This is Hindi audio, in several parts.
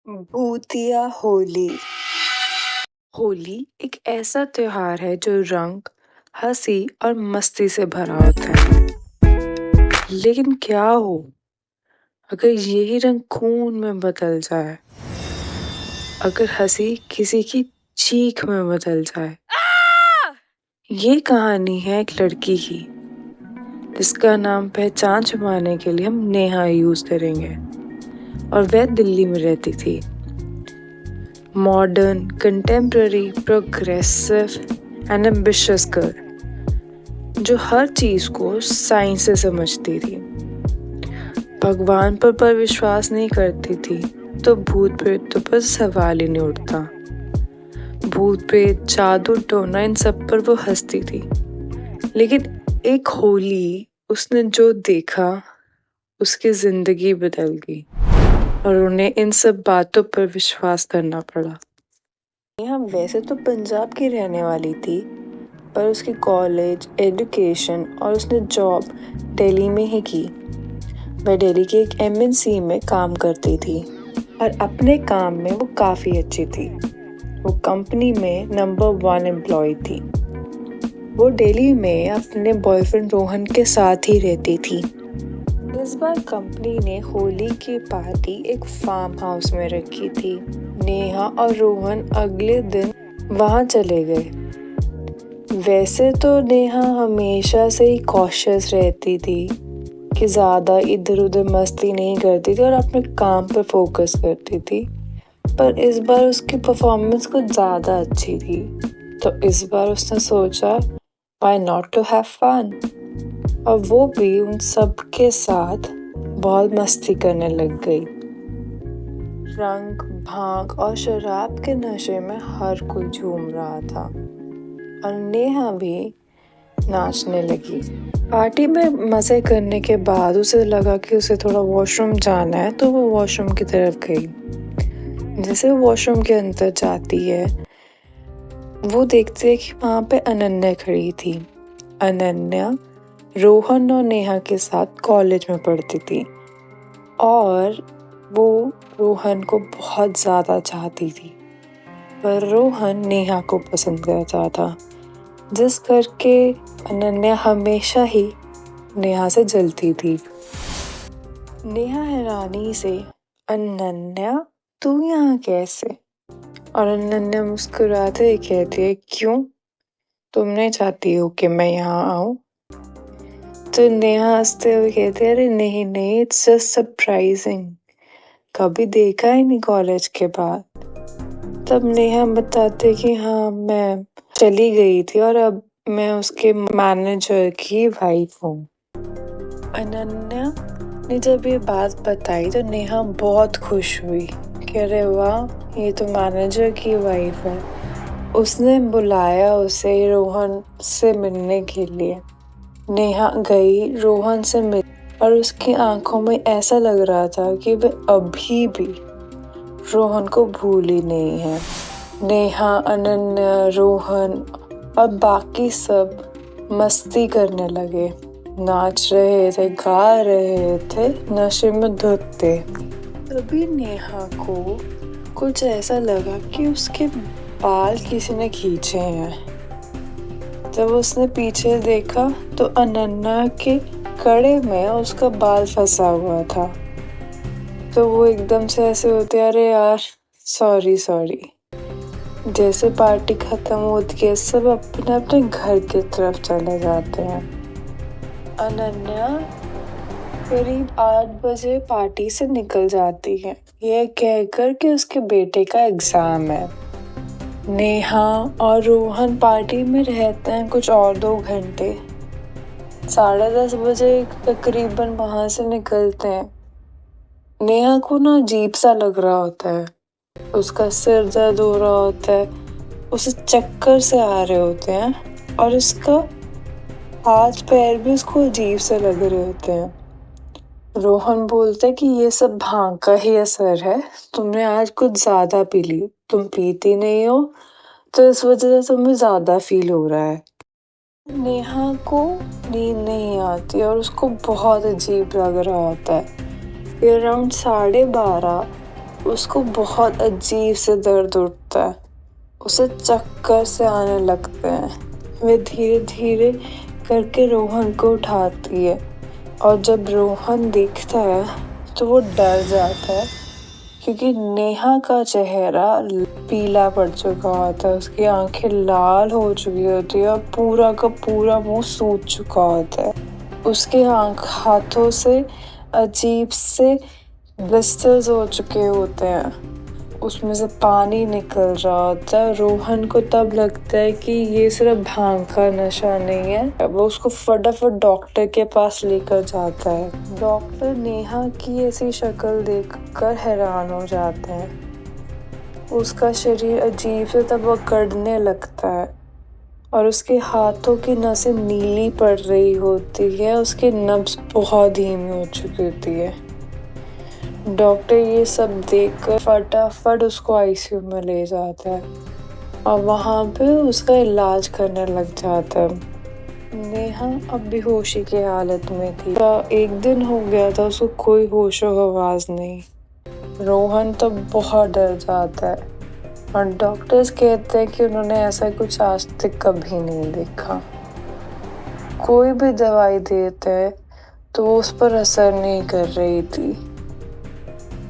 भूतिया होली। होली एक ऐसा त्योहार है जो रंग, हंसी और मस्ती से भरा होता है। लेकिन क्या हो अगर यही रंग खून में बदल जाए, अगर हंसी किसी की चीख में बदल जाए। ये कहानी है एक लड़की की जिसका नाम पहचान छुपाने के लिए हम नेहा यूज करेंगे, और वह दिल्ली में रहती थी। Modern, contemporary, progressive and ambitious girl जो हर चीज को साइंस से समझती थी। भगवान पर विश्वास नहीं करती थी तो भूत प्रेतों पर सवाल ही नहीं उठता। भूत प्रेत, जादू टोना, इन सब पर वो हंसती थी। लेकिन एक होली उसने जो देखा उसकी जिंदगी बदल गई और उन्हें इन सब बातों पर विश्वास करना पड़ा। नेहा वैसे तो पंजाब की रहने वाली थी, पर उसकी कॉलेज, एजुकेशन और उसने जॉब दिल्ली में ही की। वह दिल्ली की एक एमएनसी में काम करती थी और अपने काम में वो काफ़ी अच्छी थी। वो कंपनी में नंबर 1 एम्प्लॉय थी। वो दिल्ली में अपने बॉयफ्रेंड रोहन के साथ ही रहती थी। इस बार कंपनी ने होली की पार्टी एक फार्म हाउस में रखी थी। नेहा और रोहन अगले दिन वहां चले गए। वैसे तो नेहा हमेशा से ही कॉशियस रहती थी कि ज़्यादा इधर उधर मस्ती नहीं करती थी और अपने काम पर फोकस करती थी, पर इस बार उसकी परफॉर्मेंस कुछ ज़्यादा अच्छी थी, तो इस बार उसने सोचा why not to have fun, और वो भी उन सब के साथ बहुत मस्ती करने लग गई। रंग, भांग और शराब के नशे में हर कोई झूम रहा था और नेहा भी नाचने लगी। पार्टी में मजे करने के बाद उसे लगा कि उसे थोड़ा वॉशरूम जाना है, तो वो वॉशरूम की तरफ गई। जैसे वो वॉशरूम के अंदर जाती है, वो देखती है कि वहां पे अनन्या खड़ी थी। अनन्या रोहन और नेहा के साथ कॉलेज में पढ़ती थी और वो रोहन को बहुत ज़्यादा चाहती थी, पर रोहन नेहा को पसंद करता था, जिस करके अनन्या हमेशा ही नेहा से जलती थी। नेहा हैरानी से, अनन्या तू यहाँ कैसे? और अनन्या मुस्कुराते ही कहती है, क्यों, तुम नहीं चाहती हो कि मैं यहाँ आऊँ? तो नेहा हंसते हुए कहते हैं, अरे नहीं नहीं, इट्स जस्ट सरप्राइजिंग, कभी देखा ही नहीं कॉलेज के बाद। तब नेहा बताते कि हाँ, मैं चली गई थी और अब मैं उसके मैनेजर की वाइफ हूँ। अनन्या ने जब ये बात बताई तो नेहा बहुत खुश हुई कि अरे वाह, ये तो मैनेजर की वाइफ है। उसने बुलाया उसे रोहन से मिलने के लिए। नेहा गई रोहन से मिल और उसकी आंखों में ऐसा लग रहा था कि वह अभी भी रोहन को भूली नहीं है। नेहा, अनन्या, रोहन और बाकी सब मस्ती करने लगे, नाच रहे थे, गा रहे थे, नशे में धुत थे। तभी नेहा को कुछ ऐसा लगा कि उसके बाल किसी ने खींचे हैं। जब उसने पीछे देखा तो अनन्या के कड़े में उसका बाल फंसा हुआ था। तो वो एकदम से ऐसे होते, अरे यार सॉरी। जैसे पार्टी खत्म होती है, सब अपने अपने घर की तरफ चले जाते हैं। अनन्या करीब 8 बजे पार्टी से निकल जाती है, यह कहकर कि उसके बेटे का एग्जाम है। नेहा और रोहन पार्टी में रहते हैं कुछ और 2 घंटे। 10:30 बजे तकरीबन वहां से निकलते हैं। नेहा को ना अजीब सा लग रहा होता है, उसका सिर दर्द हो रहा होता है, उसे चक्कर से आ रहे होते हैं और उसका हाथ पैर भी उसको अजीब से लग रहे होते हैं। रोहन बोलते कि ये सब भांग का ही असर है, तुमने आज कुछ ज्यादा पी ली, तुम पीती नहीं हो तो इस वजह से तुम्हें ज्यादा फील हो रहा है। नेहा को नींद नहीं आती और उसको बहुत अजीब लग रहा होता है। ये अराउंड 12:30 उसको बहुत अजीब से दर्द उठता है, उसे चक्कर से आने लगते हैं। वे धीरे धीरे करके रोहन को उठाती है और जब रोहन देखता है तो वो डर जाता है क्योंकि नेहा का चेहरा पीला पड़ चुका होता है, उसकी आंखें लाल हो चुकी होती है और पूरा का पूरा मुंह सूज चुका होता है। उसके हाथों से अजीब से ब्लिस्टर्स हो चुके होते हैं, उसमें से पानी निकल रहा होता है। रोहन को तब लगता है कि ये सिर्फ भांग का नशा नहीं है। वो उसको फटाफट डॉक्टर के पास लेकर जाता है। डॉक्टर नेहा की ऐसी शक्ल देखकर हैरान हो जाते हैं। उसका शरीर अजीब से तब अकड़ने लगता है और उसके हाथों की नसें नीली पड़ रही होती है, उसकी नब्ज बहुत धीमी हो चुकी होती है। डॉक्टर ये सब देखकर फटाफट उसको आईसीयू में ले जाता है और वहाँ पे उसका इलाज करने लग जाता है। नेहा अब बेहोशी की हालत में थी। एक दिन हो गया था, उसको कोई होशो हवास नहीं। रोहन तो बहुत डर जाता है और डॉक्टर्स कहते हैं कि उन्होंने ऐसा कुछ आज तक कभी नहीं देखा। कोई भी दवाई देते हैं तो वो उस पर असर नहीं कर रही थी।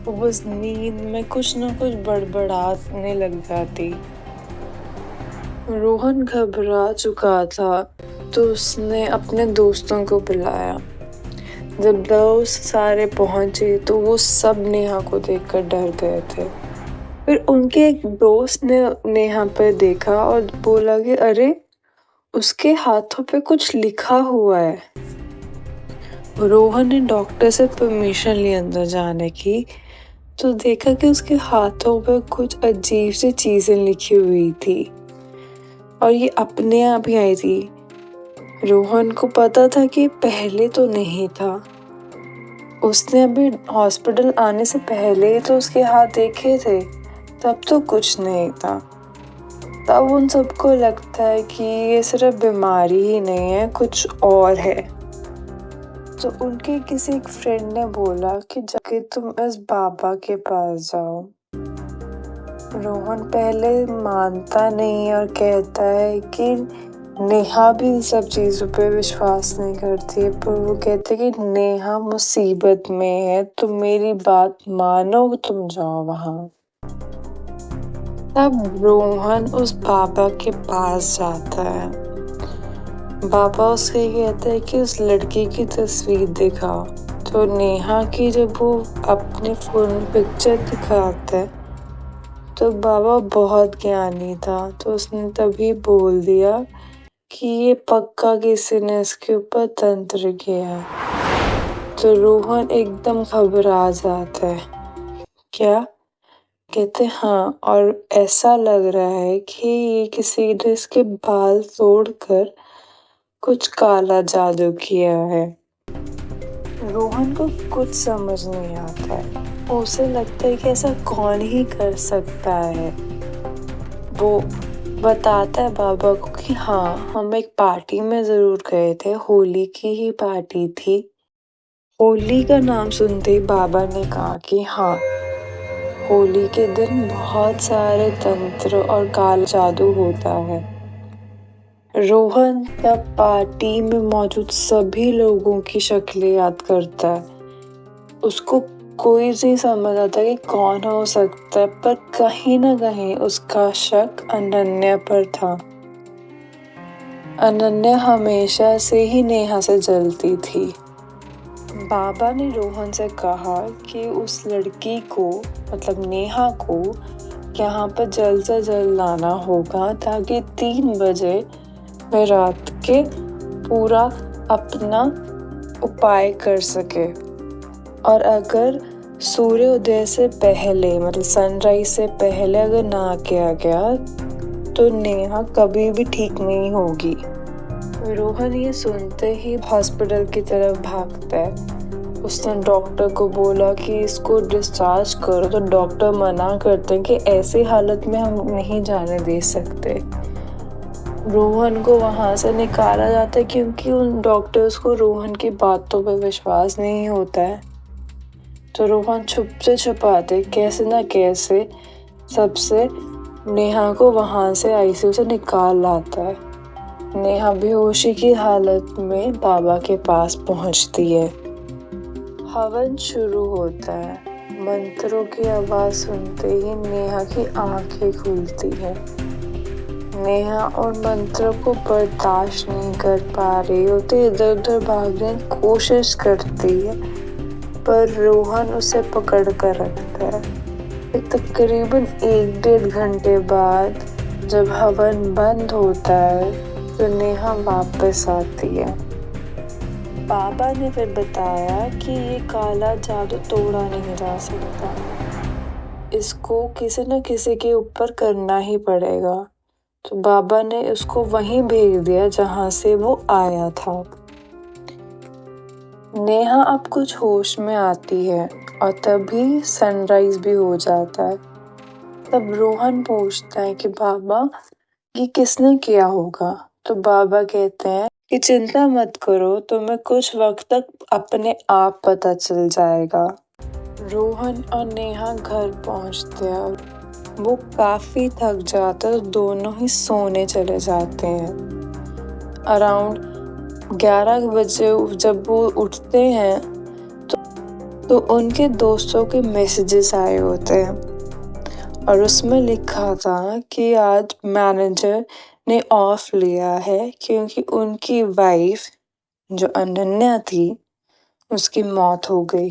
वो बस नींद में कुछ ना कुछ बड़बड़ाने लग जाती। रोहन घबरा चुका था तो उसने अपने दोस्तों को बुलाया। जब दोस्त सारे पहुंचे तो वो सब नेहा को देखकर डर गए थे। फिर उनके एक दोस्त ने नेहा पर देखा और बोला कि अरे, उसके हाथों पे कुछ लिखा हुआ है। रोहन ने डॉक्टर से परमिशन ली अंदर जाने की, तो देखा कि उसके हाथों पर कुछ अजीब सी चीजें लिखी हुई थी और ये अपने आप ही आई थी। रोहन को पता था कि पहले तो नहीं था। उसने अभी हॉस्पिटल आने से पहले तो उसके हाथ देखे थे, तब तो कुछ नहीं था। तब उन सबको लगता है कि ये सिर्फ बीमारी ही नहीं है, कुछ और है। तो उनके किसी एक फ्रेंड ने बोला कि जाके तुम इस बाबा के पास जाओ। रोहन पहले मानता नहीं और कहता है कि नेहा भी इन सब चीजों पे विश्वास नहीं करती है, पर वो कहते कि नेहा मुसीबत में है, तुम मेरी बात मानो, तुम जाओ वहां। तब रोहन उस बाबा के पास जाता है। बाबा उससे कहता है कि उस लड़की की तस्वीर दिखाओ। तो नेहा की जब वो अपने फोन में पिक्चर दिखाता है तो बाबा बहुत ज्ञानी था, तो उसने तभी बोल दिया कि ये पक्का किसी ने इसके ऊपर तंत्र किया है। तो रोहन एकदम घबरा जाता है। क्या? कहते हाँ, और ऐसा लग रहा है कि ये किसी ने इसके बाल तोड़कर कुछ काला जादू किया है। रोहन को कुछ समझ नहीं आता है। उसे लगता है कि ऐसा कौन ही कर सकता है। वो बताता है बाबा को कि हाँ, हम एक पार्टी में जरूर गए थे, होली की ही पार्टी थी। होली का नाम सुनते ही बाबा ने कहा कि हाँ, होली के दिन बहुत सारे तंत्र और काला जादू होता है। रोहन तब पार्टी में मौजूद सभी लोगों की शक्लें याद करता है। उसको कोई नहीं समझ आता कि कौन हो सकता है, पर कहीं ना कहीं उसका शक अनन्या पर था। अनन्या हमेशा से ही नेहा से जलती थी। बाबा ने रोहन से कहा कि उस लड़की को, मतलब नेहा को, यहाँ पर जल्द से जल्द लाना होगा ताकि 3 बजे वह रात के पूरा अपना उपाय कर सके। और अगर सूर्योदय से पहले, मतलब सनराइज से पहले अगर ना किया गया तो नेहा कभी भी ठीक नहीं होगी। रोहन ये सुनते ही हॉस्पिटल की तरफ भागता है। उसने डॉक्टर को बोला कि इसको डिस्चार्ज करो, तो डॉक्टर मना करते हैं कि ऐसी हालत में हम नहीं जाने दे सकते। रोहन को वहां से निकाला जाता है क्योंकि उन डॉक्टर्स को रोहन की बातों पर विश्वास नहीं होता है। तो रोहन छुप से छुपाते कैसे न कैसे सबसे नेहा को वहां से आईसीयू से निकाल लाता है। नेहा बेहोशी की हालत में बाबा के पास पहुंचती है। हवन शुरू होता है। मंत्रों की आवाज सुनते ही नेहा की आंखें खुलती है। नेहा उन मंत्रों को बर्दाश्त नहीं कर पा रही होती, इधर उधर भागने की कोशिश करती है, पर रोहन उसे पकड़ कर रखता है। तकरीबन 1-1.5 घंटे बाद जब हवन बंद होता है तो नेहा वापस आती है। बाबा ने फिर बताया कि ये काला जादू तोड़ा नहीं जा सकता, इसको किसी न किसी के ऊपर करना ही पड़ेगा। तो बाबा ने उसको वहीं भेज दिया जहां से वो आया था। नेहा अब कुछ होश में आती है और तभी सनराइज भी हो जाता है। तब रोहन पूछता है कि बाबा ये किसने किया होगा? तो बाबा कहते हैं कि चिंता मत करो, तुम्हें कुछ वक्त तक अपने आप पता चल जाएगा। रोहन और नेहा घर पहुंचते हैं। वो काफी थक जाते हैं, दोनों ही सोने चले जाते हैं। अराउंड 11 बजे जब वो उठते हैं तो उनके दोस्तों के मैसेजेस आए होते हैं और उसमें लिखा था कि आज मैनेजर ने ऑफ लिया है क्योंकि उनकी वाइफ जो अनन्या थी उसकी मौत हो गई।